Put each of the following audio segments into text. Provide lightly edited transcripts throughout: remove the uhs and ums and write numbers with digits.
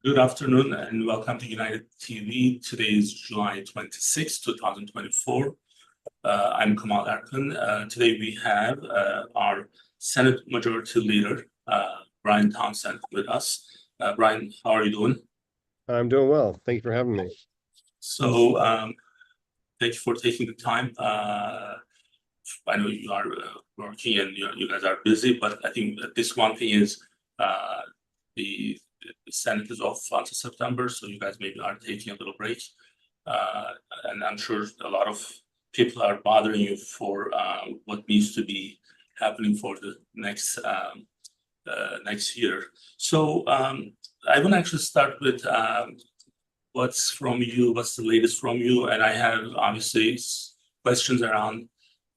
Good afternoon and welcome to United TV. Today is July 26, 2024. I'm Kamal Arkan. Today we have our Senate Majority Leader, Bryan Townsend, with us. Bryan, how are you doing? I'm doing well. Thank you for having me. So, thank you for taking the time. I know you are working and you guys are busy, but I think that this one thing is the Senate is off until September, so you guys maybe are taking a little break. And I'm sure a lot of people are bothering you for what needs to be happening for the next year. So I want to actually start with what's from you, what's the latest from you, and I have obviously questions around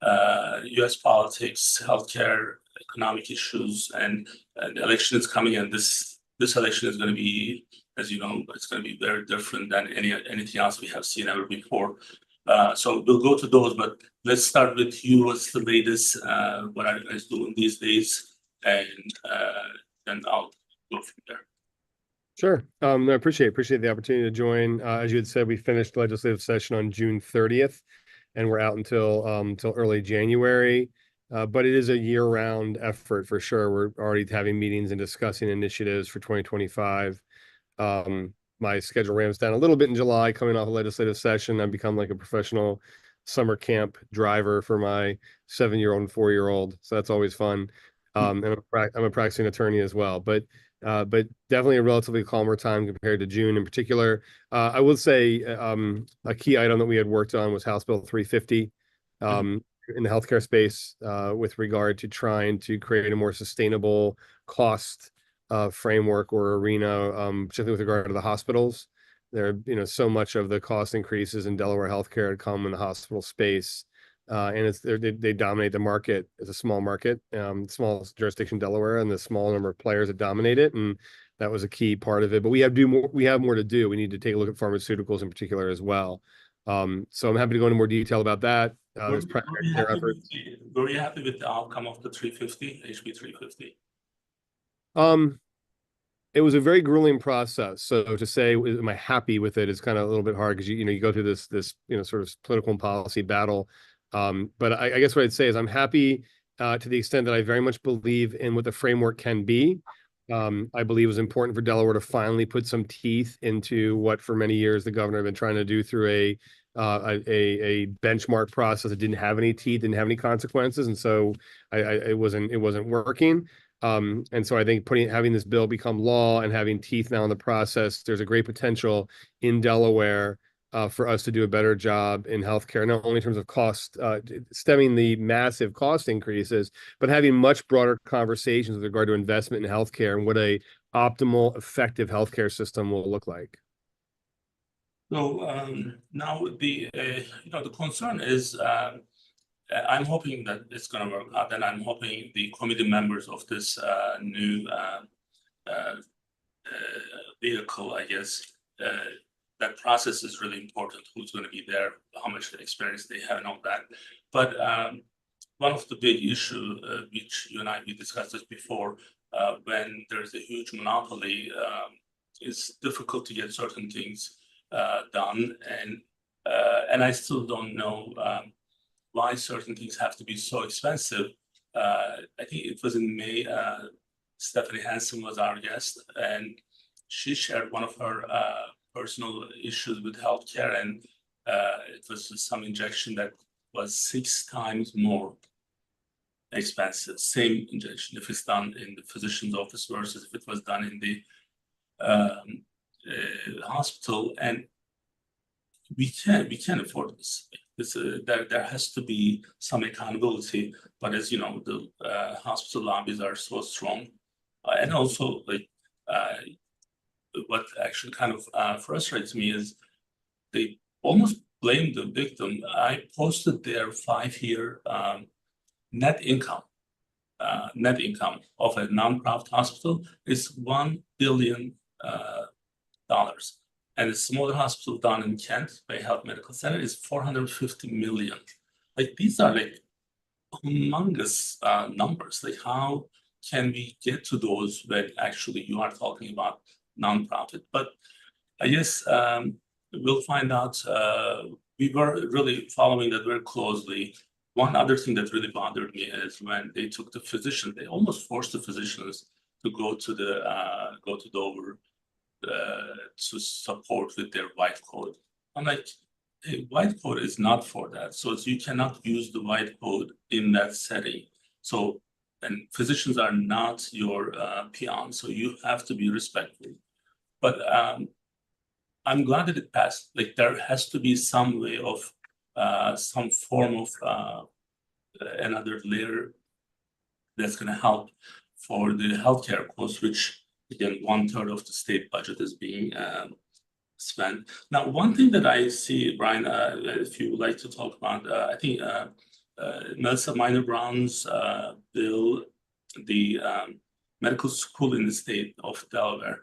U.S. politics, healthcare, economic issues, and the election is coming, and this election is going to be, as you know, it's going to be very different than anything else we have seen ever before. So we'll go to those, but let's start with you. What's the latest? What are you guys doing these days? And then I'll go from there. Sure. I appreciate the opportunity to join. As you had said, we finished legislative session on June 30th, and we're out until early January. But it is a year-round effort for sure. We're already having meetings and discussing initiatives for 2025. My schedule ramps down a little bit in July, coming off a legislative session. I've become like a professional summer camp driver for my 7-year-old and 4-year-old, so that's always fun. And I'm a practicing attorney as well, but definitely a relatively calmer time compared to June in particular. I will say a key item that we had worked on was House Bill 350 in the healthcare space with regard to trying to create a more sustainable cost framework or arena, particularly with regard to the hospitals. There, so much of the cost increases in Delaware healthcare come in the hospital space. And they dominate the market. It's a small market, small jurisdiction, Delaware, and the small number of players that dominate it. And that was a key part of it. But we have more to do. We need to take a look at pharmaceuticals in particular as well. So I'm happy to go into more detail about that. Were you happy with the outcome of the 350, HB 350? It was a very grueling process. So to say, am I happy with it is kind of a little bit hard because you go through this sort of political and policy battle. But I guess what I'd say is I'm happy to the extent that I very much believe in what the framework can be. I believe it was important for Delaware to finally put some teeth into what for many years the governor had been trying to do through a benchmark process that didn't have any teeth, didn't have any consequences, and so it wasn't working. And so I think having this bill become law and having teeth now in the process, there's a great potential in Delaware for us to do a better job in healthcare, not only in terms of cost, stemming the massive cost increases, but having much broader conversations with regard to investment in healthcare and what a optimal, effective healthcare system will look like. So now the concern is I'm hoping that it's going to work out, and I'm hoping the committee members of this new vehicle, I guess, that process is really important. Who's going to be there, how much experience they have, and all that. But one of the big issues, which you and we discussed this before, when there's a huge monopoly, it's difficult to get certain things done, and I still don't know why certain things have to be so expensive. I think it was in May, Stephanie Hansen was our guest, and she shared one of her personal issues with healthcare, and it was some injection that was 6 times more expensive. Same injection if it's done in the physician's office versus if it was done in the hospital, and we can't afford this. There has to be some accountability, but as you know, the hospital lobbies are so strong, and also what actually kind of frustrates me is they almost blame the victim. I posted their 5-year net income of a nonprofit hospital is $1 billion. And a smaller hospital down in Kent, Bay Health Medical Center, is $450 million. Like, these are like humongous numbers. Like, how can we get to those when actually you are talking about nonprofit. But I guess we'll find out. We were really following that very closely. One other thing that really bothered me is when they took the physician, they almost forced the physicians to go to Dover to support with their white code. I'm like, hey, white code is not for that. So you cannot use the white code in that setting. So, and physicians are not your peons, so you have to be respectful. But I'm glad that it passed. Like there has to be some way of some form of another layer that's going to help for the healthcare costs, which again 1/3 of the state budget is being spent. Now, one thing that I see, Brian, if you would like to talk about, I think Melissa Minor Brown's bill, the medical school in the state of Delaware,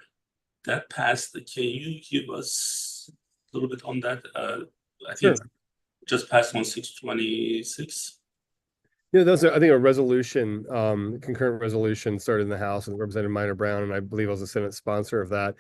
that passed. Can you give us a little bit on that? I think Sure. just passed on 6/26. Yeah, those are, I think, a resolution, concurrent resolution started in the House and Representative Minor Brown, and I believe I was a Senate sponsor of that,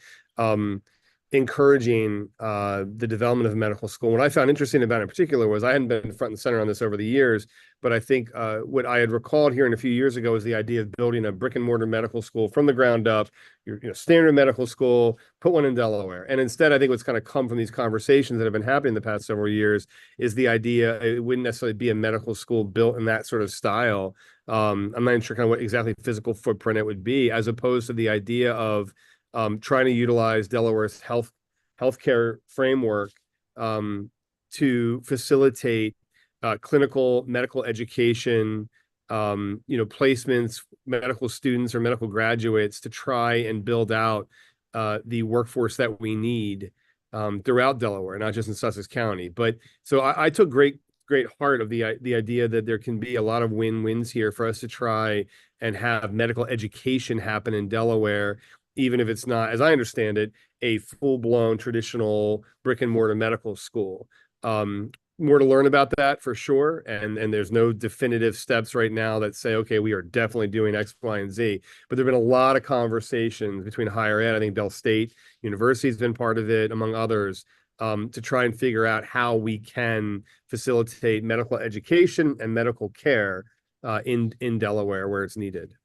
encouraging the development of medical school. What I found interesting about it in particular was I hadn't been front and center on this over the years, but I think what I had recalled hearing a few years ago was the idea of building a brick and mortar medical school from the ground up, your standard medical school, put one in Delaware. And instead, I think what's kind of come from these conversations that have been happening the past several years is the idea it wouldn't necessarily be a medical school built in that sort of style. I'm not even sure kind of what exactly physical footprint it would be, as opposed to the idea of trying to utilize Delaware's healthcare framework to facilitate clinical medical education, placements, medical students or medical graduates to try and build out the workforce that we need throughout Delaware, not just in Sussex County. But so I took great heart of the idea that there can be a lot of win-wins here for us to try and have medical education happen in Delaware, even if it's not, as I understand it, a full-blown traditional brick and mortar medical school. More to learn about that for sure. And there's no definitive steps right now that say, okay, we are definitely doing X, Y, and Z. But there've been a lot of conversations between higher ed. I think Del State University has been part of it, among others, to try and figure out how we can facilitate medical education and medical care in Delaware where it's needed.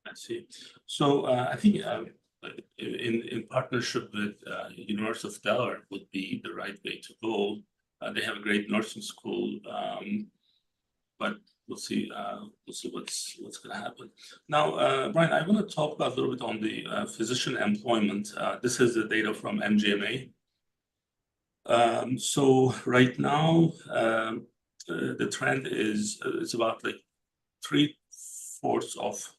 I see. So I think in partnership with University of Delaware would be the right way to go. They have a great nursing school, but we'll see. We'll see what's going to happen. Now, Brian, I want to talk about a little bit on the physician employment. This is the data from MGMA. So right now, the trend is it's about like 3/4 of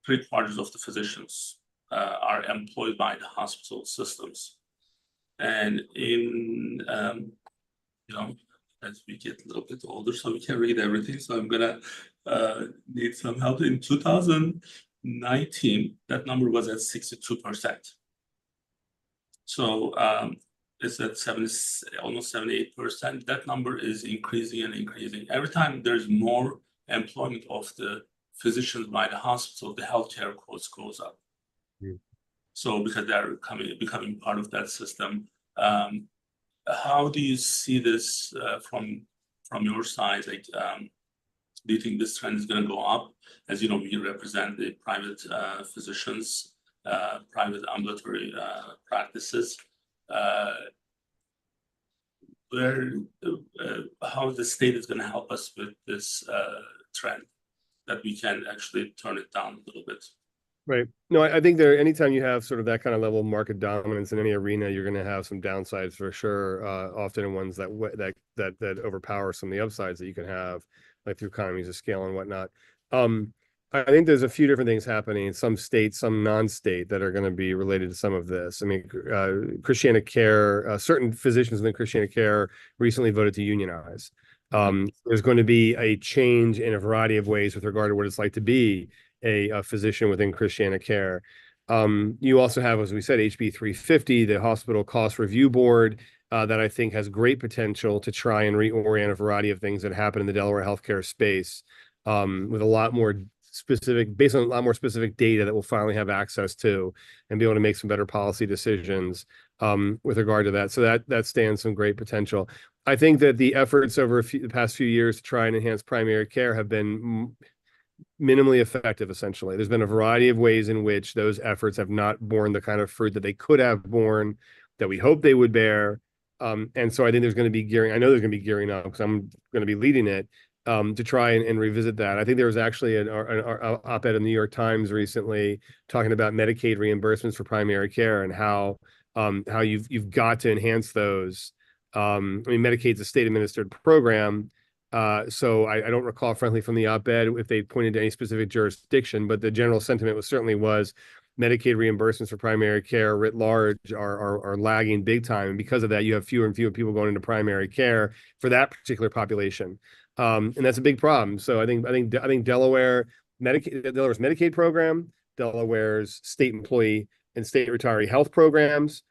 3/4 of the physicians are employed by the hospital systems. And in, as we get a little bit older, so we can read everything. So I'm gonna need some help. In 2019, that number was at 62%. So it's at almost 78%. That number is increasing and increasing. Every time there's more employment of the physicians by the hospital, the healthcare cost goes up. So because they're becoming part of that system, how do you see this from your side? Like, do you think this trend is going to go up? As you know, we represent the private physicians, private ambulatory practices. How the state is going to help us with this trend, that we can actually turn it down a little bit? Right. No, I think anytime you have sort of that kind of level of market dominance in any arena, you're going to have some downsides for sure. Often in ones that overpower some of the upsides that you can have, like through economies of scale and whatnot. I think there's a few different things happening in some states, some non-state, that are going to be related to some of this. I mean, Christiana Care, certain physicians within Christiana Care recently voted to unionize. There's going to be a change in a variety of ways with regard to what it's like to be a physician within Christiana Care. You also have, as we said, HB 350, the Hospital Cost Review Board, that I think has great potential to try and reorient a variety of things that happen in the Delaware healthcare space, with a lot more specific, based on a lot more specific data that we'll finally have access to and be able to make some better policy decisions with regard to that. So that stands some great potential. I think that the efforts over the past few years to try and enhance primary care have been minimally effective, essentially. There's been a variety of ways in which those efforts have not borne the kind of fruit that they could have borne, that we hope they would bear. And so I think there's going to be I know there's going to be gearing up because I'm going to be leading it to try and revisit that. I think there was actually an op-ed in the New York Times recently talking about Medicaid reimbursements for primary care and how you've got to enhance those. I mean, Medicaid's a state administered program. So I don't recall, frankly, from the op-ed if they pointed to any specific jurisdiction, but the general sentiment was Medicaid reimbursements for primary care writ large are lagging big time. And because of that, you have fewer and fewer people going into primary care for that particular population. And that's a big problem. So I think Delaware's Medicaid program, Delaware's state employee and state retiree health programs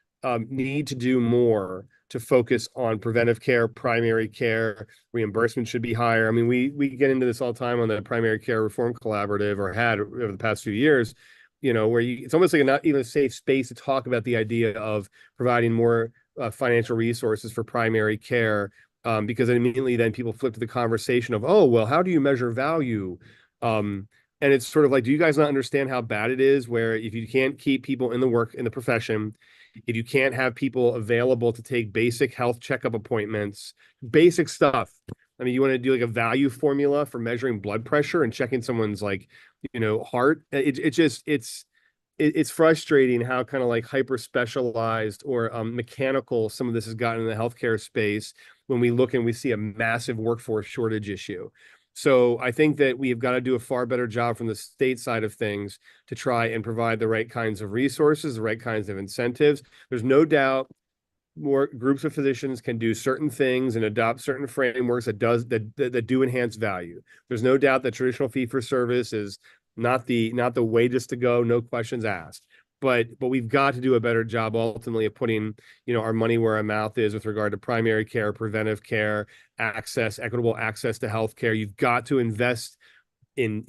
need to do more to focus on preventive care, primary care. Reimbursement should be higher. I mean, we get into this all the time on the Primary Care Reform Collaborative, or had over the past few years, where it's almost like not even a safe space to talk about the idea of providing more financial resources for primary care, because immediately then people flip to the conversation of, oh, well, how do you measure value? And it's sort of like, do you guys not understand how bad it is where if you can't keep people in the profession, if you can't have people available to take basic health checkup appointments, basic stuff. I mean, you want to do like a value formula for measuring blood pressure and checking someone's heart. It's frustrating how kind of like hyper specialized or mechanical some of this has gotten in the healthcare space when we look and we see a massive workforce shortage issue. So I think that we have got to do a far better job from the state side of things to try and provide the right kinds of resources, the right kinds of incentives. There's no doubt more groups of physicians can do certain things and adopt certain frameworks that do enhance value. There's no doubt that traditional fee for service is not the way just to go, no questions asked. But we've got to do a better job ultimately of putting our money where our mouth is with regard to primary care, preventive care, equitable access to healthcare. You've got to invest in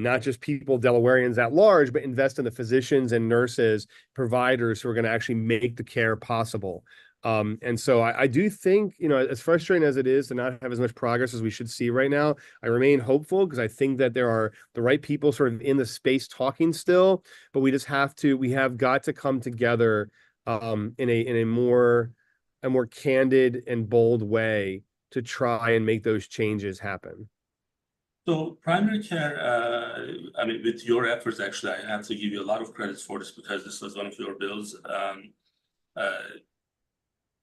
not just people, Delawareans at large, but invest in the physicians and nurses, providers who are going to actually make the care possible. And so I do think, as frustrating as it is to not have as much progress as we should see right now, I remain hopeful because I think that there are the right people sort of in the space talking still, but we have got to come together in a more candid and bold way to try and make those changes happen. So primary care, I mean, with your efforts, actually, I have to give you a lot of credit for this because this was one of your bills.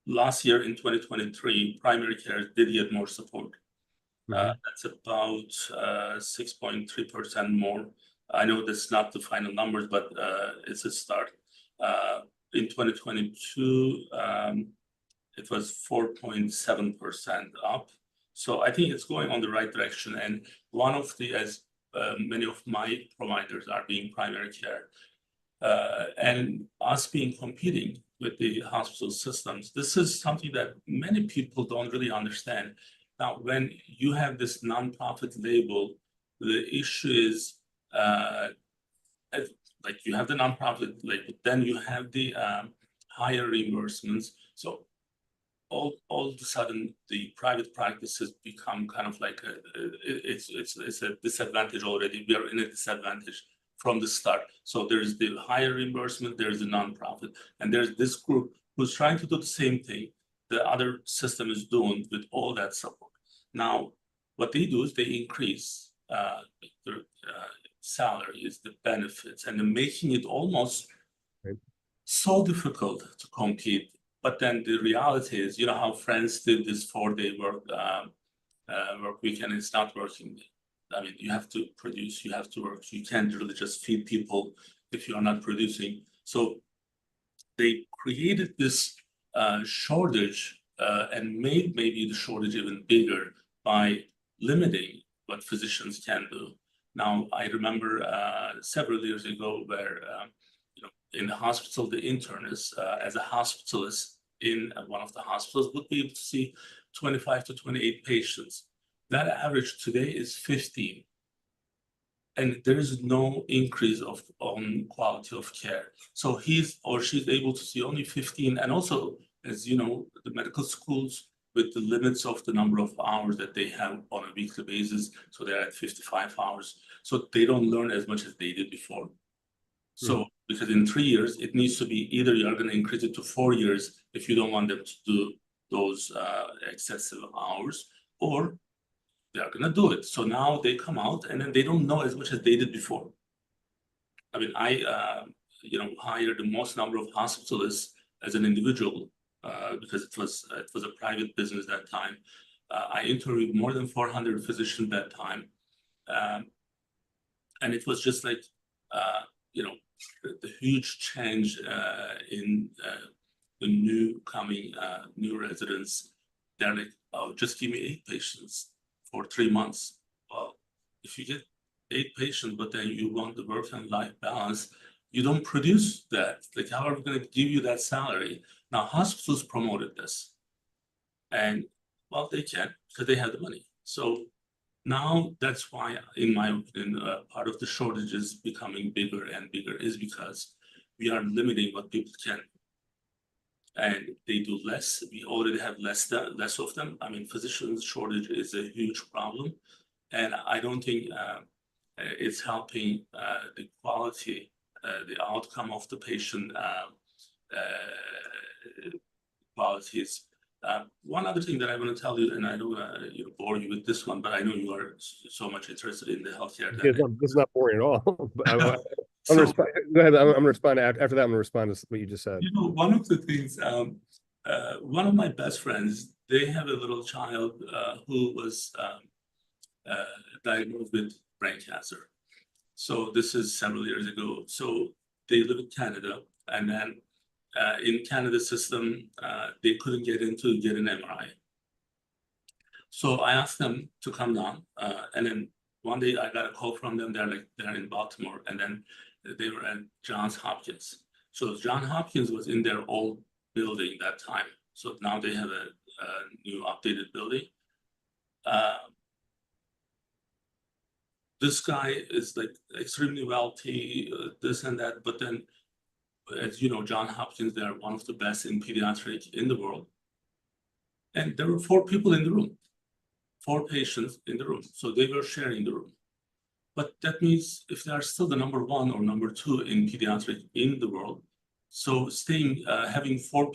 Last year in 2023, primary care did get more support. That's about 6.3% more. I know that's not the final numbers, but it's a start. In 2022, it was 4.7% up. So I think it's going on the right direction. And one of as many of my providers are being primary care, and us being competing with the hospital systems, this is something that many people don't really understand. Now, when you have this nonprofit label, the issue is like you have the nonprofit label, then you have the higher reimbursements. So all of a sudden, the private practices become kind of like it's a disadvantage already. We are in a disadvantage from the start. So there's the higher reimbursement, there's the nonprofit, and there's this group who's trying to do the same thing the other system is doing with all that support. Now, what they do is they increase their salaries, the benefits, and they're making it almost so difficult to compete. But then the reality is, how Friends did this 4-day work weekend, it's not working. I mean, you have to produce, you have to work. You can't really just feed people if you are not producing. So they created this shortage and made maybe the shortage even bigger by limiting what physicians can do. Now, I remember several years ago where, in the hospital, the internist, as a hospitalist in one of the hospitals, would be able to see 25 to 28 patients. That average today is 15. and there is no increase on quality of care. So he's or she's able to see only 15, and also, as you know, the medical schools with the limits of the number of hours that they have on a weekly basis, so they're at 55 hours. So they don't learn as much as they did before. So because in 3 years, it needs to be either you're going to increase it to 4 years if you don't want them to do those excessive hours, or they're going to do it. So now they come out and then they don't know as much as they did before. I mean, I hired the most number of hospitalists as an individual because it was a private business that time. I interviewed more than 400 physicians that time, and it was just like the huge change in the new residents. They're like, oh, just give me 8 patients for 3 months. Well, if you get 8 patients, but then you want the work and life balance, you don't produce that. Like, how are we going to give you that salary? Now, hospitals promoted this, and well, they can because they have the money. So now that's why, in my opinion, part of the shortage is becoming bigger and bigger is because we are limiting what people can, and they do less. We already have less of them. I mean, physicians shortage is a huge problem, and I don't think it's helping the quality, the outcome of the patient qualities. One other thing that I want to tell you, and I don't want to bore you with this one, but I know you are so much interested in the healthcare. It's not boring at all. But I'm So, gonna respond. Go ahead. I'm gonna respond after that. I'm gonna respond to what you just said. one of the things, one of my best friends, they have a little child who was diagnosed with brain cancer. So this is several years ago. So they live in Canada, and then in Canada system, they couldn't get an MRI. So I asked them to come down, and then one day I got a call from them. They're in Baltimore, and then they were at Johns Hopkins. So Johns Hopkins was in their old building that time. So now they have a new updated building. This guy is like extremely wealthy, this and that, but then, as you know, Johns Hopkins, they are one of the best in pediatric in the world. And there were 4 people in the room, 4 patients in the room. So they were sharing the room. But that means if they are still the number 1 or number 2 in pediatric in the world, so having 4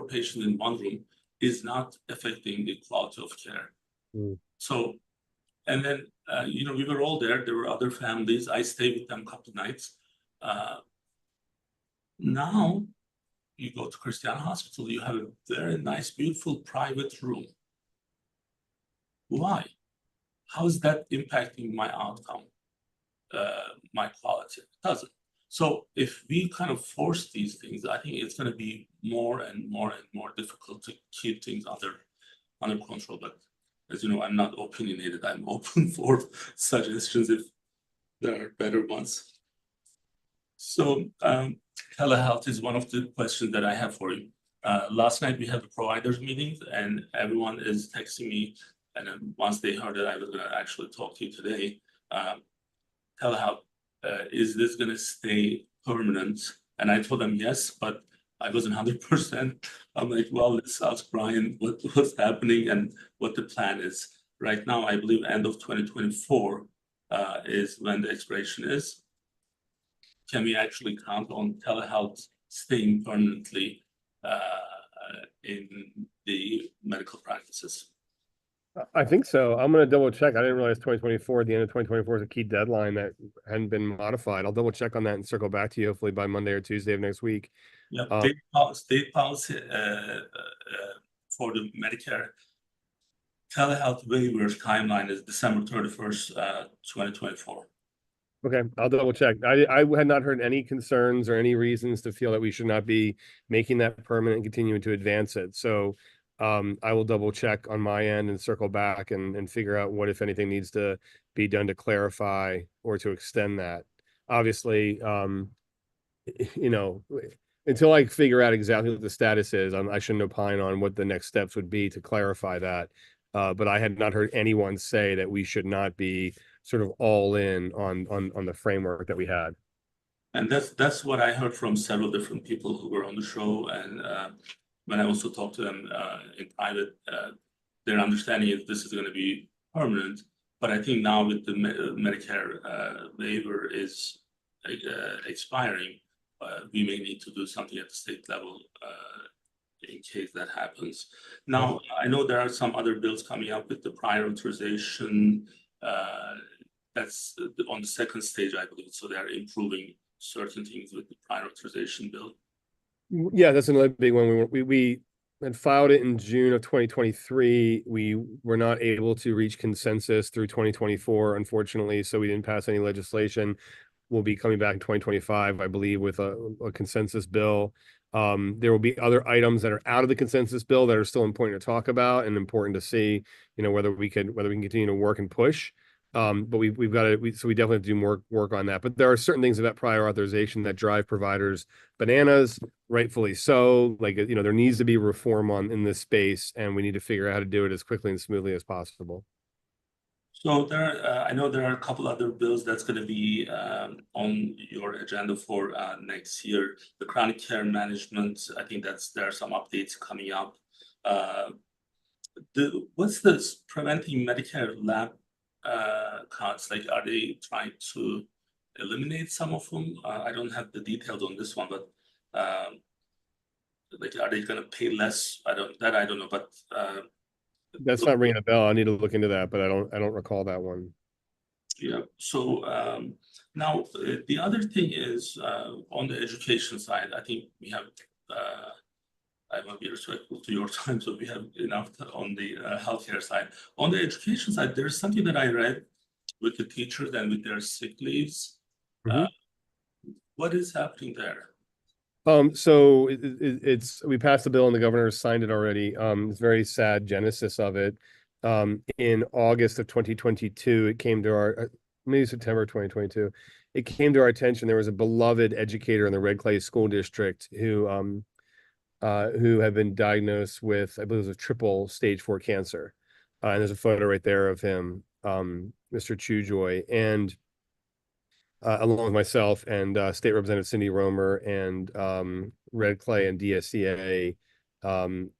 patients in one room is not affecting the quality of care. So, and then, we were all there. There were other families. I stayed with them a couple of nights. Now, you go to Christiana Hospital, you have a very nice, beautiful private room. Why? How is that impacting my outcome, my quality? It doesn't. So if we kind of force these things, I think it's going to be more and more and more difficult to keep things under control. But as you know, I'm not opinionated. I'm open for suggestions if there are better ones. So telehealth is one of the questions that I have for you. Last night we had the providers meetings, and everyone is texting me. And then once they heard that I was going to actually talk to you today, telehealth, is this going to stay permanent? And I told them yes, but I wasn't 100%. I'm like, well, let's ask Bryan what's happening and what the plan is. Right now, I believe end of 2024 is when the expiration is. Can we actually count on telehealth staying permanently in the medical practices? I think so. I'm going to double check. I didn't realize 2024, the end of 2024 is a key deadline that hadn't been modified. I'll double check on that and circle back to you hopefully by Monday or Tuesday of next week. Yeah, state policy for the Medicare telehealth waivers timeline is December 31st, 2024. Okay, I'll double check. I had not heard any concerns or any reasons to feel that we should not be making that permanent and continuing to advance it. So I will double check on my end and circle back and figure out what, if anything, needs to be done to clarify or to extend that. Obviously, until I figure out exactly what the status is, I shouldn't opine on what the next steps would be to clarify that. But I had not heard anyone say that we should not be sort of all in on the framework that we had. And that's what I heard from several different people who were on the show. And when I also talked to them in private, their understanding is this is going to be permanent. But I think now with the Medicare waiver is expiring, we may need to do something at the state level in case that happens. Now, I know there are some other bills coming up with the prior authorization. That's on the second stage, I believe. So they're improving certain things with the prior authorization bill. Yeah, that's another big one. We had filed it in June of 2023. We were not able to reach consensus through 2024, unfortunately, so we didn't pass any legislation. We'll be coming back in 2025, I believe, with a consensus bill. There will be other items that are out of the consensus bill that are still important to talk about and important to see, whether we can continue to work and push. But we've got to, so we definitely have to do more work on that. But there are certain things about prior authorization that drive providers bananas, rightfully so. Like, there needs to be reform in this space, and we need to figure out how to do it as quickly and smoothly as possible. So I know there are a couple other bills that's going to be on your agenda for next year. The chronic care management, I think there are some updates coming up. What's this preventing Medicare lab cuts? Like, are they trying to eliminate some of them? I don't have the details on this one, but like, are they going to pay less? I don't know, but That's not ringing a bell. I need to look into that, but I don't recall that one. yeah. So now the other thing is on the education side, I think we have. I want to be respectful to your time, so we have enough on the healthcare side. On the education side, there's something that I read with the teachers and with their sick leaves. Mm-hmm. What is happening there? So it's we passed the bill and the governor signed it already. It's very sad genesis of it. In August of 2022, it came to our maybe September 2022. It came to our attention there was a beloved educator in the Red Clay School District who had been diagnosed with, I believe it was a triple stage 4 cancer. And there's a photo right there of him, Mr. Chewjoy, and along with myself and State Representative Cindy Romer and Red Clay and DSCA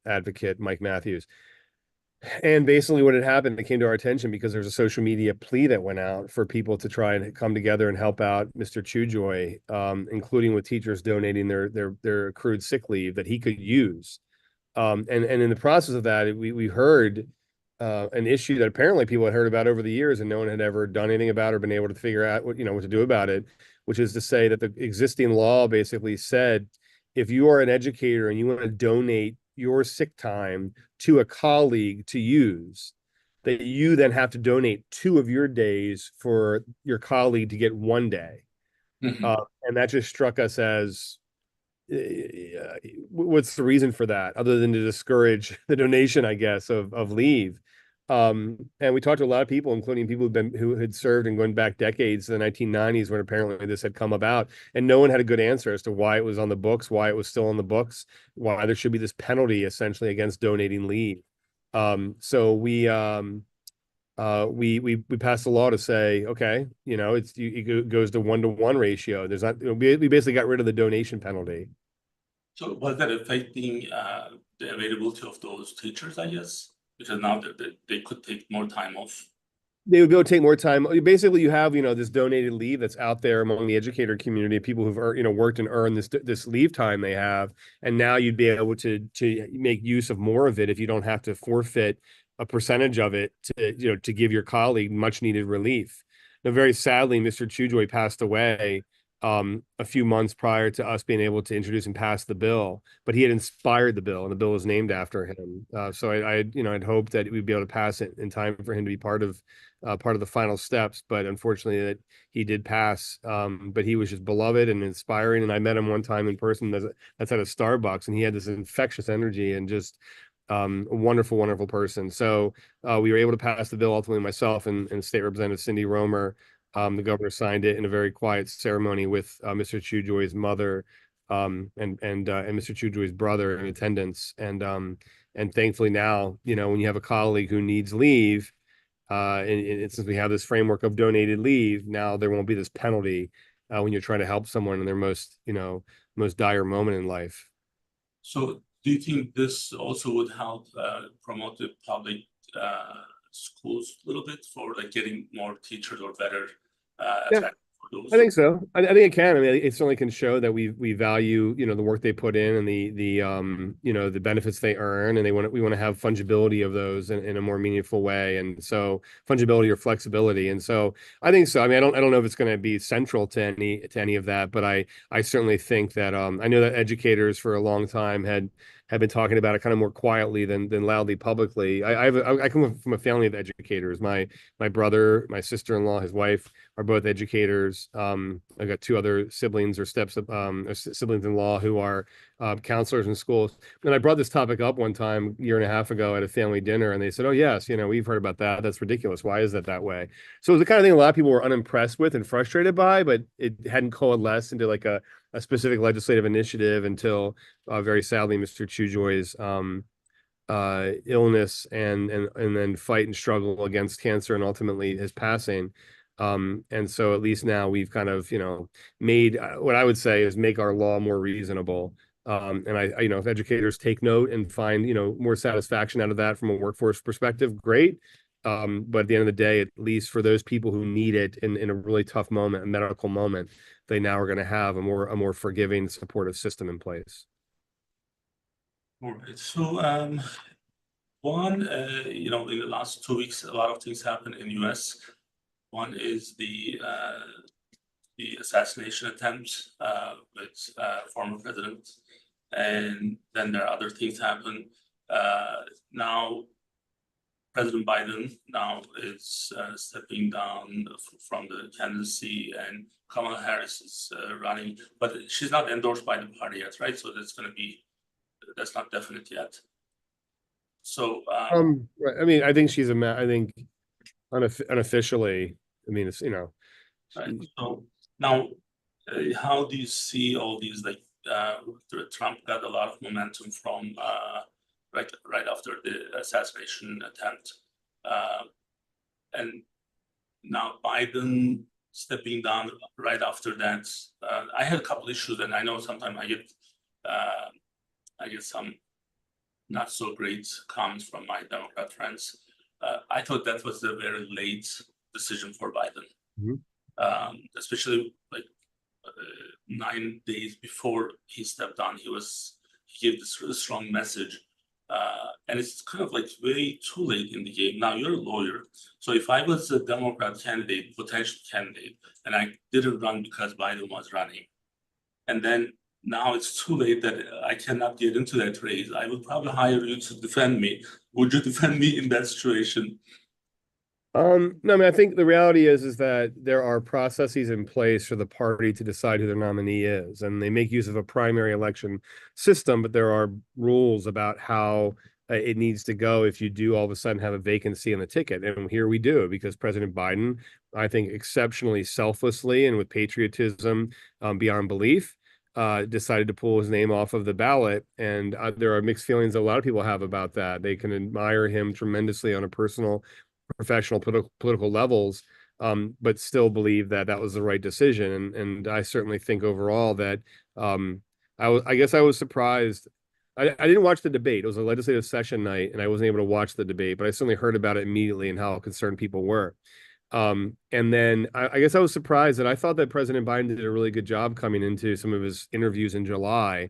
advocate Mike Matthews. And basically what had happened, it came to our attention because there's a social media plea that went out for people to try and come together and help out Mr. Chewjoy, including with teachers donating their accrued sick leave that he could use. And in the process of that, we heard an issue that apparently people had heard about over the years and no one had ever done anything about or been able to figure out what to do about it, which is to say that the existing law basically said, if you are an educator and you want to donate your sick time to a colleague to use, that you then have to donate 2 of your days for your colleague to get 1 day. Mhm. And that just struck us as, what's the reason for that other than to discourage the donation, I guess, of leave. And we talked to a lot of people, including people who had served and going back decades to the 1990s when apparently this had come about, and no one had a good answer as to why it was on the books, why it was still on the books, why there should be this penalty essentially against donating leave. So we passed a law to say, okay, it goes to 1-to-1 ratio. There's not, we basically got rid of the donation penalty. So was that affecting the availability of those teachers, I guess? Because now they could take more time off. They would be able to take more time. Basically, you have, this donated leave that's out there among the educator community, people who've worked and earned this leave time they have, and now you'd be able to make use of more of it if you don't have to forfeit a percentage of it to give your colleague much needed relief. Now, very sadly, Mr. Chewjoy passed away a few months prior to us being able to introduce and pass the bill, but he had inspired the bill and the bill was named after him. So I'd hoped that we'd be able to pass it in time for him to be part of the final steps, but unfortunately that he did pass. But he was just beloved and inspiring. And I met him one time in person that's at a Starbucks, and he had this infectious energy and just a wonderful, wonderful person. So we were able to pass the bill ultimately, myself and State Representative Cindy Romer. The governor signed it in a very quiet ceremony with Mr. Chewjoy's mother and Mr. Chewjoy's brother in attendance. And thankfully now, when you have a colleague who needs leave, And since we have this framework of donated leave, now there won't be this penalty when you're trying to help someone in their most, most dire moment in life. So do you think this also would help promote the public schools a little bit for like getting more teachers or better Yeah, attract for I those? think so. I think it can. I mean, it certainly can show that we value, the work they put in and the benefits they earn, and we want to have fungibility of those in a more meaningful way. And so fungibility or flexibility. And so I think so. I mean, I don't know if it's going to be central to any of that, but I certainly think that I know that educators for a long time had been talking about it kind of more quietly than loudly publicly. I come from a family of educators. My brother, my sister-in-law, his wife are both educators. I've got two other siblings or siblings-in-law who are counselors in schools. And I brought this topic up one time, a year and a half ago at a family dinner, and they said, "Oh yes, we've heard about that. That's ridiculous. Why is that way?" So it was the kind of thing a lot of people were unimpressed with and frustrated by, but it hadn't coalesced into like a specific legislative initiative until very sadly Mr. Chujoy's illness and then fight and struggle against cancer and ultimately his passing. And so at least now we've kind of, made what I would say is make our law more reasonable. And if educators take note and find, more satisfaction out of that from a workforce perspective, great. But at the end of the day, at least for those people who need it in a really tough moment, a medical moment, they now are going to have a more forgiving, supportive system in place. All right. So one, in the last 2 weeks, a lot of things happened in US. One is the assassination attempts with former president, and then there are other things happen. Now, President Biden now is stepping down from the candidacy, and Kamala Harris is running, but she's not endorsed by the party yet, right? So that's not definite yet. So Right. I mean, I think I think unofficially, I mean, it's, right. So now, how do you see all these like Trump got a lot of momentum from right after the assassination attempt, and now Biden stepping down right after that. I had a couple issues, and I know sometimes I get some not so great comments from my Democrat friends. I thought that was a very late decision for Biden, Mhm. Especially like 9 days before he stepped down. He gave this really strong message, and it's kind of like way too late in the game. Now you're a lawyer, so if I was a Democrat candidate, potential candidate, and I didn't run because Biden was running, and then now it's too late that I cannot get into that race, I would probably hire you to defend me. Would you defend me in that situation? No, I mean, I think the reality is that there are processes in place for the party to decide who their nominee is, and they make use of a primary election system, but there are rules about how it needs to go if you do all of a sudden have a vacancy in the ticket. And here we do, because President Biden, I think, exceptionally selflessly and with patriotism beyond belief, decided to pull his name off of the ballot. And there are mixed feelings that a lot of people have about that. They can admire him tremendously on a personal, professional, political levels, but still believe that that was the right decision. And I certainly think overall that I guess I was surprised. I didn't watch the debate. It was a legislative session night, and I wasn't able to watch the debate, but I certainly heard about it immediately and how concerned people were. And then I guess I was surprised that I thought that President Biden did a really good job coming into some of his interviews in July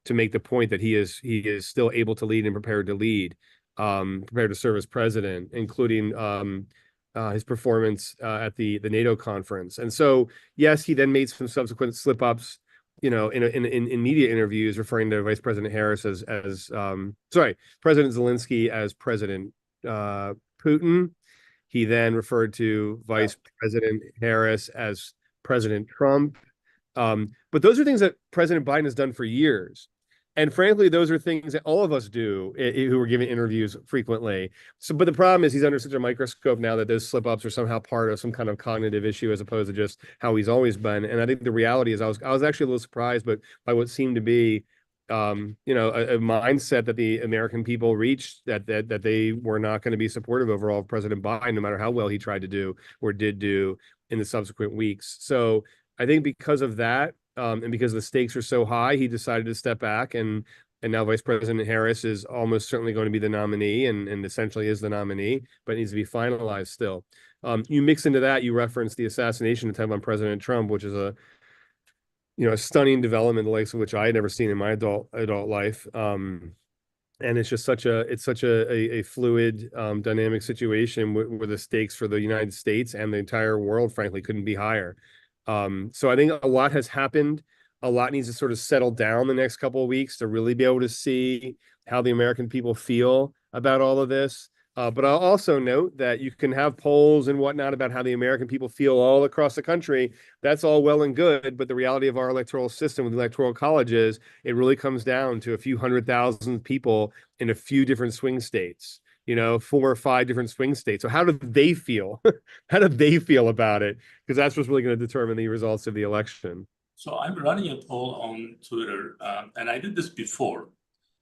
to make the point that he is still able to lead and prepared to lead, prepared to serve as president, including his performance at the NATO conference. And so, yes, he then made some subsequent slip ups, in media interviews, referring to Vice President Harris as President Zelensky as President Putin. He then referred to Vice President Harris as President Trump. But those are things that President Biden has done for years. And frankly, those are things that all of us do who are giving interviews frequently. So, but the problem is he's under such a microscope now that those slip ups are somehow part of some kind of cognitive issue as opposed to just how he's always been. And I think the reality is I was actually a little surprised, but by what seemed to be a mindset that the American people reached that they were not going to be supportive overall of President Biden, no matter how well he tried to do or did do in the subsequent weeks. So I think because of that, and because the stakes are so high, he decided to step back, and now Vice President Harris is almost certainly going to be the nominee, and essentially is the nominee, but needs to be finalized still. You mix into that, you reference the assassination attempt on President Trump, which is a stunning development, the likes of which I had never seen in my adult life. And it's just such a fluid, dynamic situation where the stakes for the United States and the entire world, frankly, couldn't be higher. So I think a lot has happened. A lot needs to sort of settle down the next couple of weeks to really be able to see how the American people feel about all of this. But I'll also note that you can have polls and whatnot about how the American people feel all across the country. That's all well and good, but the reality of our electoral system with the electoral colleges, it really comes down to a few 100,000 people in a few different swing states, 4 or 5 different swing states. So how do they feel? How do they feel about it? Because that's what's really going to determine the results of the election. So I'm running a poll on Twitter, and I did this before.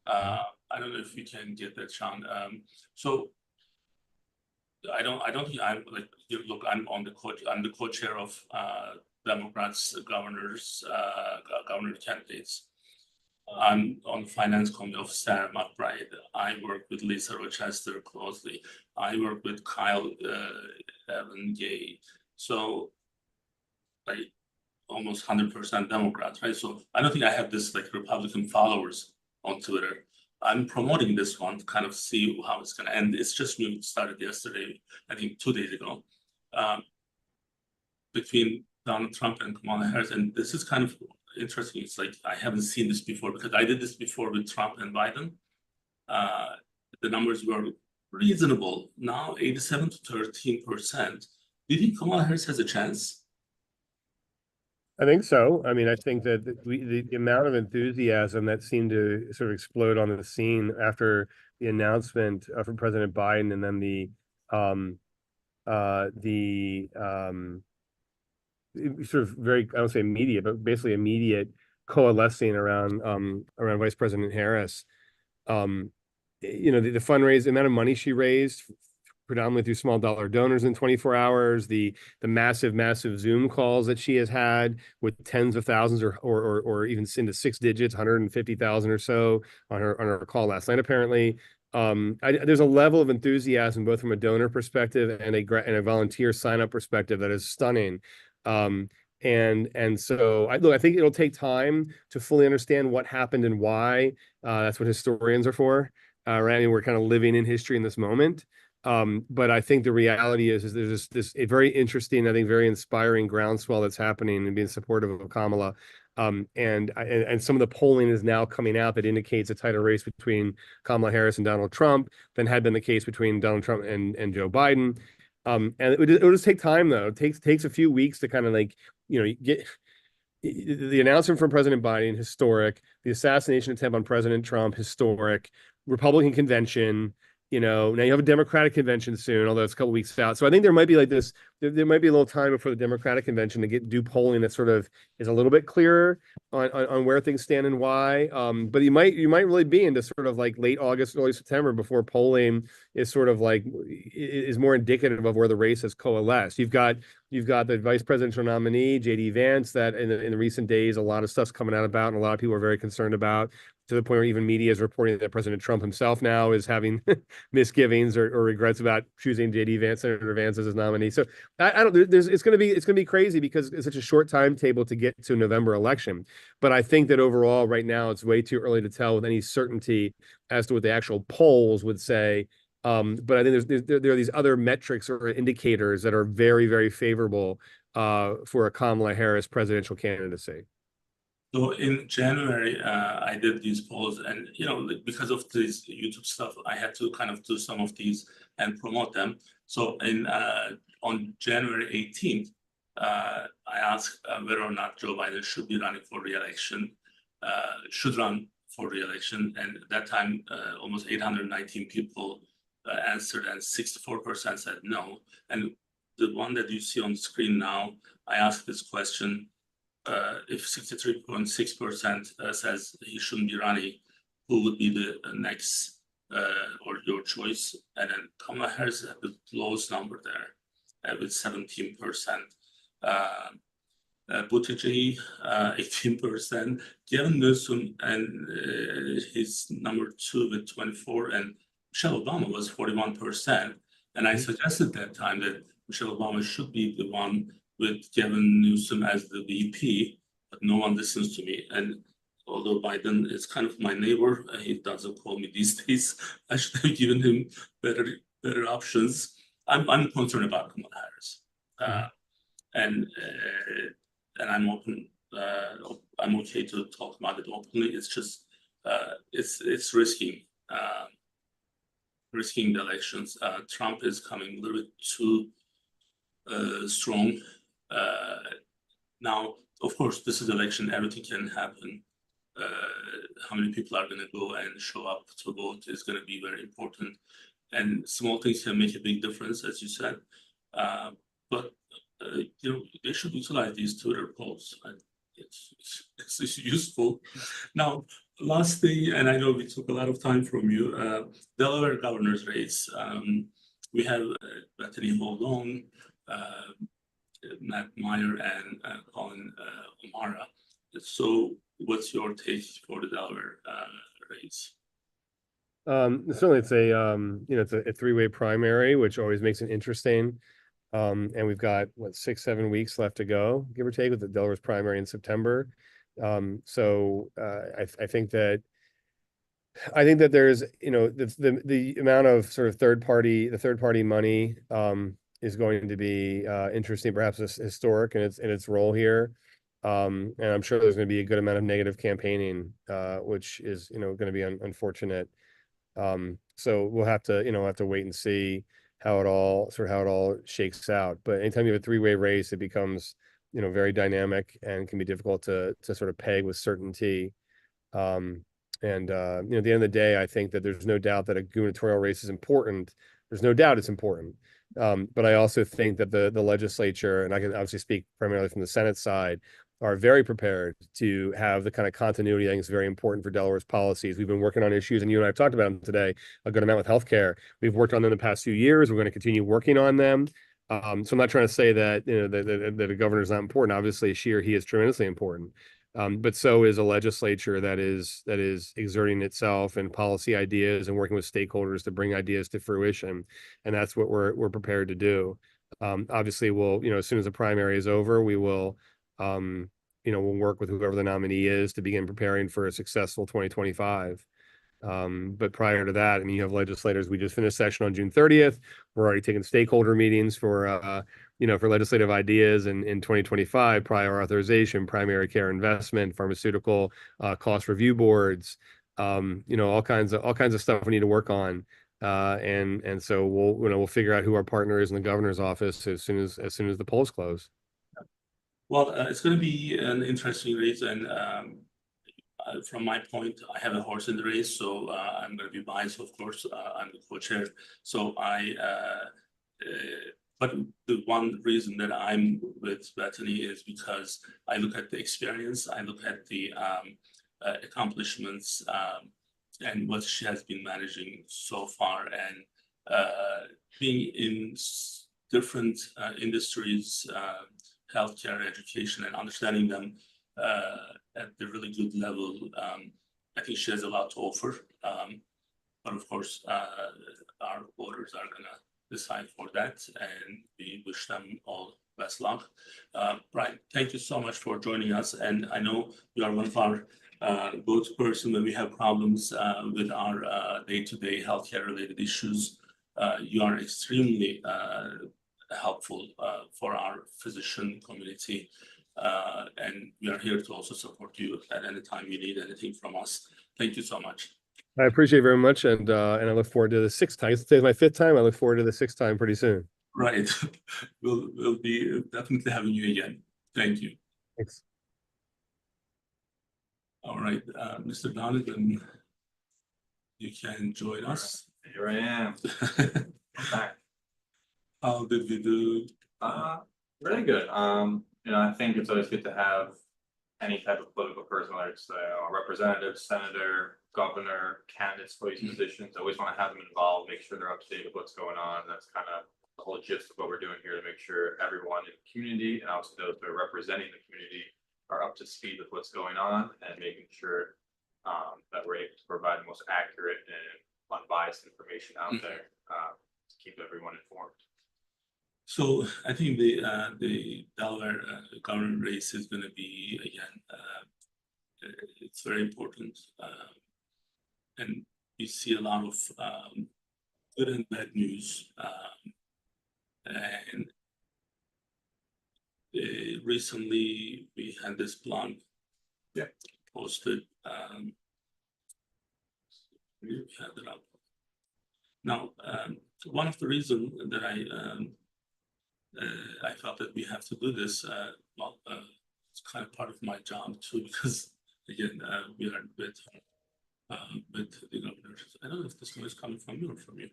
I don't know if you can get that, Sean. So I don't think I'm like, look, I'm the co-chair of Democrats governor candidates. I'm on the finance committee of Sarah McBride. I work with Lisa Rochester closely. I work with Kyle Evan Gay. So like almost 100% Democrats, right? So I don't think I have this like Republican followers on Twitter. I'm promoting this one to kind of see how it's going to end. It's just new, started yesterday, I think 2 days ago, between Donald Trump and Kamala Harris. And this is kind of interesting. It's like, I haven't seen this before because I did this before with Trump and Biden. The numbers were reasonable. Now 87 to 13%. Do you think Kamala Harris has a chance? I think so. I mean, I think that the amount of enthusiasm that seemed to sort of explode on the scene after the announcement from President Biden, and then sort of very, I don't say immediate, but basically immediate coalescing around Vice President Harris. The fundraise, the amount of money she raised, predominantly through small dollar donors in 24 hours, the massive Zoom calls that she has had with tens of thousands or even into 6 digits, 150,000 or so on her call last night, apparently. There's a level of enthusiasm both from a donor perspective and a volunteer sign up perspective that is stunning. And so I think it'll take time to fully understand what happened and why. That's what historians are for. Right? I mean, we're kind of living in history in this moment. But I think the reality is there's this a very interesting, I think very inspiring groundswell that's happening and being supportive of Kamala. And some of the polling is now coming out that indicates a tighter race between Kamala Harris and Donald Trump than had been the case between Donald Trump and Joe Biden. And it'll just take time, though. It takes a few weeks to kind of like, get the announcement from President Biden, historic. The assassination attempt on President Trump, historic. Republican convention, now you have a Democratic convention soon, although it's a couple weeks out. So I think there might be like this, there might be a little time before the Democratic convention to do polling that sort of is a little bit clearer on where things stand and why. But you might really be into sort of like late August, early September before polling is sort of like is more indicative of where the race has coalesced. You've got the vice presidential nominee, JD Vance, that in the recent days, a lot of stuff's coming out about, and a lot of people are very concerned about, to the point where even media is reporting that President Trump himself now is having misgivings or regrets about choosing JD Vance, Senator Vance, as his nominee. So I don't. It's going to be crazy because it's such a short timetable to get to a November election. But I think that overall, right now, it's way too early to tell with any certainty as to what the actual polls would say. But I think there are these other metrics or indicators that are very, very favorable for a Kamala Harris presidential candidacy. So in January, I did these polls, and like, because of this YouTube stuff, I had to kind of do some of these and promote them. So on January 18th, I asked whether or not Joe Biden should be running for re-election, should run for re-election, and at that time, almost 819 people answered, and 64% said no. And the one that you see on the screen now, I asked this question if 63.6% says he shouldn't be running, who would be the next or your choice? And then Kamala Harris had the lowest number there with 17%. Buttigieg, 18%. Gavin Newsom and his number two with 24%, and Michelle Obama was 41%. And I suggested that time that Michelle Obama should be the one with Gavin Newsom as the VP, but no one listens to me. And although Biden is kind of my neighbor, he doesn't call me these days. I should have given him better options. I'm concerned about Kamala Harris, and I'm open. I'm okay to talk about it openly. It's just it's risking the elections. Trump is coming a little bit too strong. Now, of course, this is election. Everything can happen. How many people are going to go and show up to vote is going to be very important. And small things can make a big difference, as you said. But they should utilize these Twitter polls. It's useful. Now, last thing, and I know we took a lot of time from you, Delaware governor's race. We have Bethany Holdon, Matt Meyer, and Colin O'Mara. So, what's your take for the Delaware race? Certainly it's it's a three-way primary, which always makes it interesting. And we've got 6-7 weeks left to go, give or take, with the Delaware's primary in September. So I think that there's the amount of sort of third party money is going to be interesting, perhaps historic in its role here. And I'm sure there's going to be a good amount of negative campaigning, which is going to be unfortunate. So we'll have to wait and see how it all shakes out. But anytime you have a three-way race, it becomes very dynamic and can be difficult to sort of peg with certainty. And at the end of the day, I think that there's no doubt that a gubernatorial race is important. There's no doubt it's important. But I also think that the legislature, and I can obviously speak primarily from the Senate side, are very prepared to have the kind of continuity I think is very important for Delaware's policies. We've been working on issues, and you and I have talked about them today a good amount with healthcare. We've worked on them the past few years. We're going to continue working on them. So I'm not trying to say that that a governor is not important. Obviously, she or he is tremendously important. But so is a legislature that is exerting itself in policy ideas and working with stakeholders to bring ideas to fruition, and that's what we're prepared to do. Obviously, we'll as soon as the primary is over, we will we'll work with whoever the nominee is to begin preparing for a successful 2025. But prior to that, I mean, you have legislators. We just finished session on June 30th. We're already taking stakeholder meetings for for legislative ideas in 2025, prior authorization, primary care investment, pharmaceutical cost review boards, all kinds of stuff we need to work on. And so we'll figure out who our partner is in the governor's office as soon as the polls close. Well, it's going to be an interesting race, and from my point, I have a horse in the race, so I'm going to be biased, of course. I'm the co-chair, so but the one reason that I'm with Bethany is because I look at the experience, I look at the accomplishments, and what she has been managing so far, and being in different industries, healthcare, education, and understanding them at the really good level. I think she has a lot to offer. But of course, our voters are going to decide for that, and we wish them all best luck. Bryan, thank you so much for joining us. And I know you are one of our go-to person when we have problems with our day-to-day healthcare related issues. You are extremely helpful for our physician community, and we are here to also support you at any time you need anything from us. Thank you so much. I appreciate it very much, and I look forward to the sixth time. Today's my fifth time. I look forward to the sixth time pretty soon. Right, we'll be definitely having you again. Thank you. Thanks. All right, Mr. Donovan, you can join us. Here I am. I'm back. How did we do? Really good. I think it's always good to have any type of political person, whether it's a representative, senator, governor, candidates for these positions, always want to have them involved, make sure they're up to date with what's going on. That's kind of the whole gist of what we're doing here, to make sure everyone in the community and also those that are representing the community are up to speed with what's going on, and making sure that we're able to provide the most accurate and unbiased information out there to keep everyone informed. So I think the Delaware governor race is going to be, again, it's very important, and we see a lot of good and bad news, and recently we had this blog posted. We had it up. Now, one of the reasons that I felt that we have to do this, it's kind of part of my job too, because again, we are with the governors. I don't know if this noise is coming from you or from you.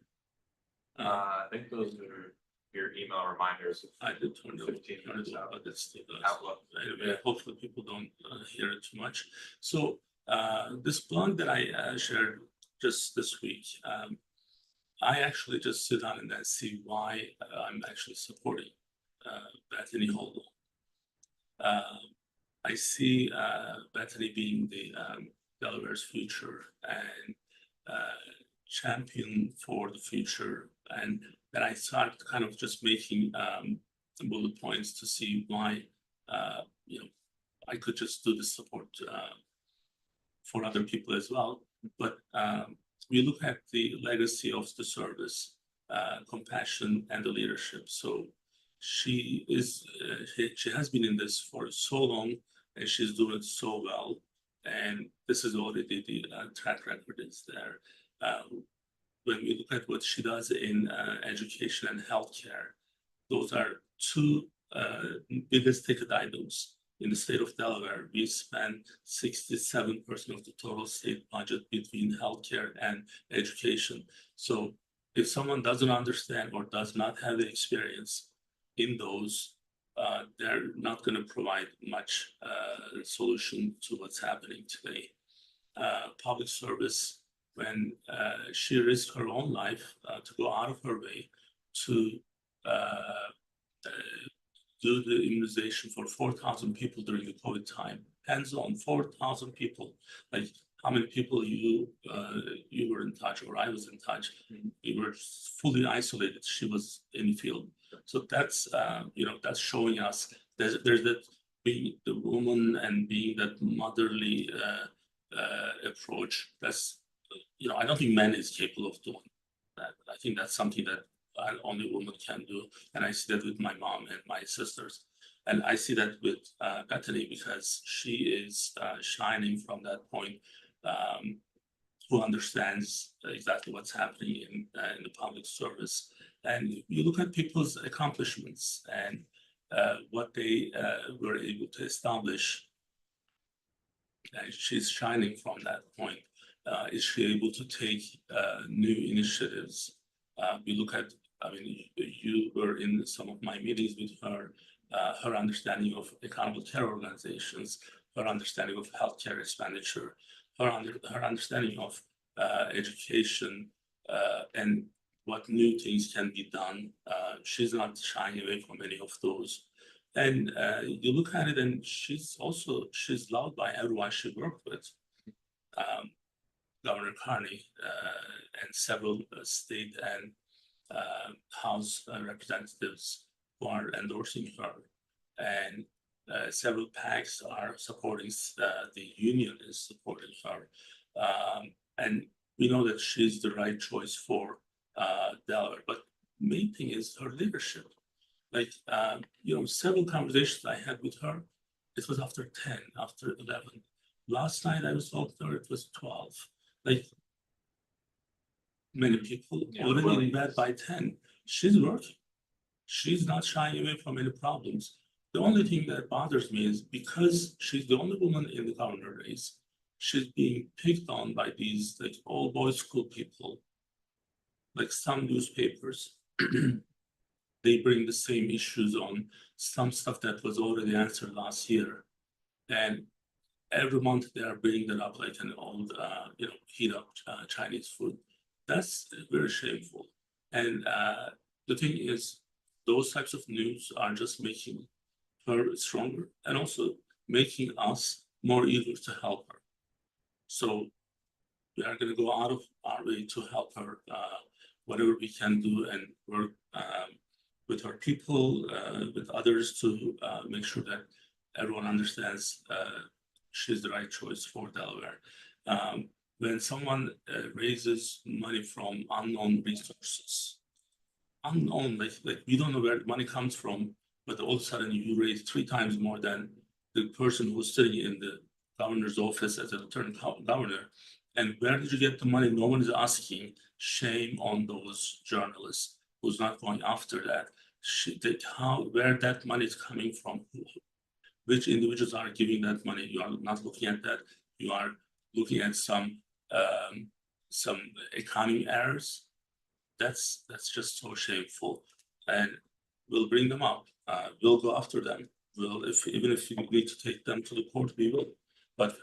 I think those are your email reminders. I did turn it 15 minutes on, out. but it's still does. Outlook. Anyway, hopefully people don't hear it too much. So this blog that I shared just this week, I actually just sit down and then see why I'm actually supporting Bethany Holdo. I see Bethany being the Delaware's future and champion for the future, and then I started kind of just making bullet points to see why I could just do the support for other people as well. But we look at the legacy of the service, compassion, and the leadership. So she has been in this for so long, and she's doing it so well. And this is already the track record is there. When we look at what she does in education and healthcare, those are two biggest ticket items. In the state of Delaware, we spend 67% of the total state budget between healthcare and education. So if someone doesn't understand or does not have the experience in those, they're not going to provide much solution to what's happening today. Public service, when she risked her own life to go out of her way to do the immunization for 4,000 people during the COVID time, hands-on, 4,000 people. Like how many people you were in touch, or I was in touch? We were fully isolated. She was in the field. So that's that's showing us there's that being the woman and being that motherly approach. That's I don't think man is capable of doing that. I think that's something that only woman can do, and I see that with my mom and my sisters, and I see that with Bethany, because she is shining from that point, who understands exactly what's happening in the public service. And you look at people's accomplishments and what they were able to establish, and she's shining from that point. Is she able to take new initiatives? We look at, you were in some of my meetings with her, her understanding of accountable care organizations, her understanding of healthcare expenditure, her understanding of education, and what new things can be done. She's not shying away from any of those. And you look at it, and she's loved by everyone she worked with. Governor Carney and several state and House representatives who are endorsing her, and several PACs are supporting, the union is supporting her, and we know that she's the right choice for Delaware. But main thing is her leadership. Like several conversations I had with her, it was after 10, after 11. Last night I was talking to her, it was 12. Like many people already in bed by 10. She's working. She's not shying away from any problems. The only thing that bothers me is because she's the only woman in the governor race, she's being picked on by these like all boys school people, like some newspapers. They bring the same issues on some stuff that was already answered last year. And every month they are bringing it up like an old, heat up Chinese food. That's very shameful. And the thing is, those types of news are just making her stronger and also making us more eager to help her. So we are going to go out of our way to help her, whatever we can do, and work with our people, with others to make sure that everyone understands she's the right choice for Delaware. When someone raises money from unknown resources, like we don't know where the money comes from, but all of a sudden you raise 3 times more than the person who's sitting in the governor's office as a lieutenant governor. And where did you get the money? No one is asking. Shame on those journalists who's not going after that. Where that money is coming from, which individuals are giving that money. You are not looking at that. You are looking at some accounting errors. That's just so shameful, and we'll bring them up. We'll go after them. Even if you need to take them to the court, we will. But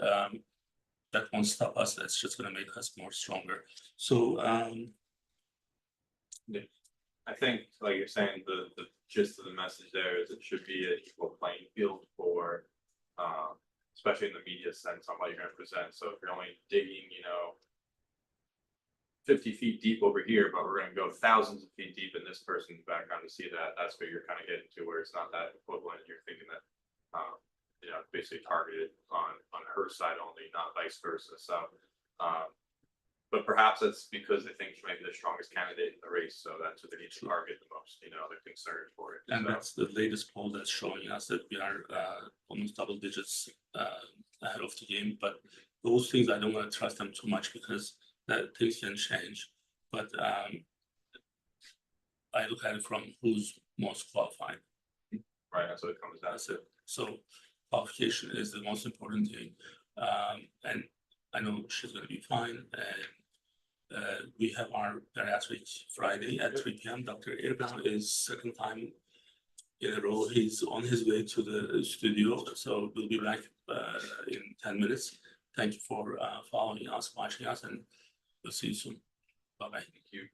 that won't stop us. That's just going to make us more stronger. So I think, like you're saying, the gist of the message there is it should be an equal playing field for, especially in the media sense on what you're going to present. So if you're only digging, 50 feet deep over here, but we're going to go thousands of feet deep in this person's background to see that, that's what you're kind of getting to, where it's not that equivalent. You're thinking that, basically targeted on her side only, not vice versa. So, but perhaps it's because they think she might be the strongest candidate in the race, so that's what they need to target the most. They're concerned for it. and that's the latest poll that's showing us that we are almost double digits ahead of the game. But those things, I don't want to trust them too much because that things can change. But I look at it from who's most qualified. Right, that's what it comes down That's to. it. So qualification is the most important thing. And I know she's going to be fine. And we have our bariatric Friday at 3 p.m. Dr. Abraham is second time in a row. He's on his way to the studio. So we'll be back in 10 minutes. Thank you for following us, watching us, and we'll see you soon. Bye-bye. Thank you.